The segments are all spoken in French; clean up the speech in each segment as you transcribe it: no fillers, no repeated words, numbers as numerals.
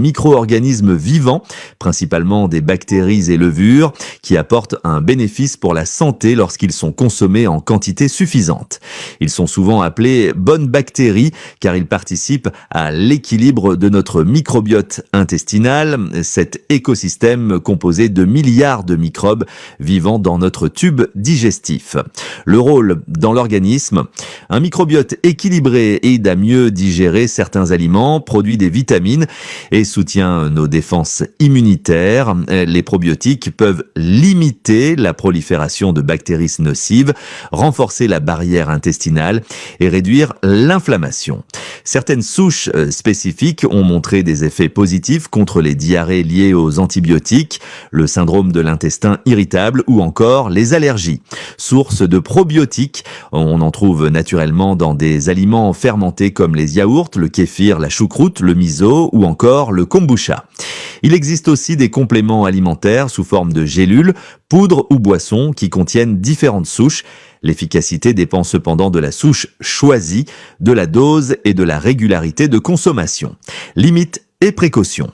micro-organismes vivants, principalement des bactéries et levures, qui apportent un bénéfice pour la santé lorsqu'ils sont consommés en quantité suffisante. Ils sont souvent appelés bonnes bactéries car ils participent à l'équilibre de notre microbiote intestinal, cet écosystème composé de milliards de microbes vivant dans notre tube digestif. Le rôle dans l'organisme: un microbiote équilibré aide à mieux digérer certains aliments, produit des vitamines et soutient nos défenses immunitaires. Les probiotiques peuvent limiter la prolifération de bactéries nocives, renforcer la barrière intestinale et réduire l'inflammation. Certaines souches spécifiques ont montré des effets positifs contre les diarrhées liées aux antibiotiques, le syndrome de l'intestin irritable ou encore les allergies. Source de probiotiques, on en trouve naturellement dans des aliments fermentés comme les yaourts, le kéfir, la choucroute, le miso ou encore le kombucha. Il existe aussi des compléments alimentaires sous forme de gélules, poudres ou boissons qui contiennent différentes souches. L'efficacité dépend cependant de la souche choisie, de la dose et de la régularité de consommation. Limites et précautions.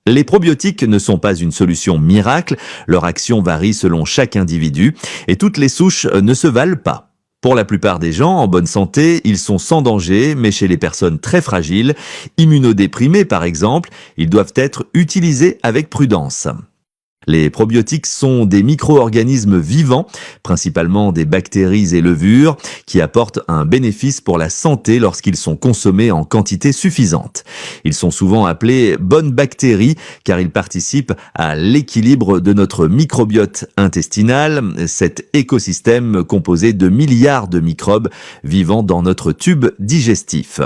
Les probiotiques ne sont pas une solution miracle, leur action varie selon chaque individu et toutes les souches ne se valent pas. Pour la plupart des gens en bonne santé, ils sont sans danger, mais chez les personnes très fragiles, immunodéprimées par exemple, ils doivent être utilisés avec prudence. Les probiotiques sont des micro-organismes vivants, principalement des bactéries et levures, qui apportent un bénéfice pour la santé lorsqu'ils sont consommés en quantité suffisante. Ils sont souvent appelés bonnes bactéries car ils participent à l'équilibre de notre microbiote intestinal, cet écosystème composé de milliards de microbes vivant dans notre tube digestif.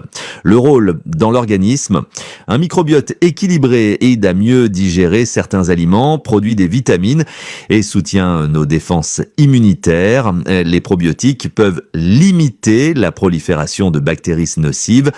Le rôle dans l'organisme: un microbiote équilibré aide à mieux digérer certains aliments, produit des vitamines et soutient nos défenses immunitaires. Les probiotiques peuvent limiter la prolifération de bactéries nocives,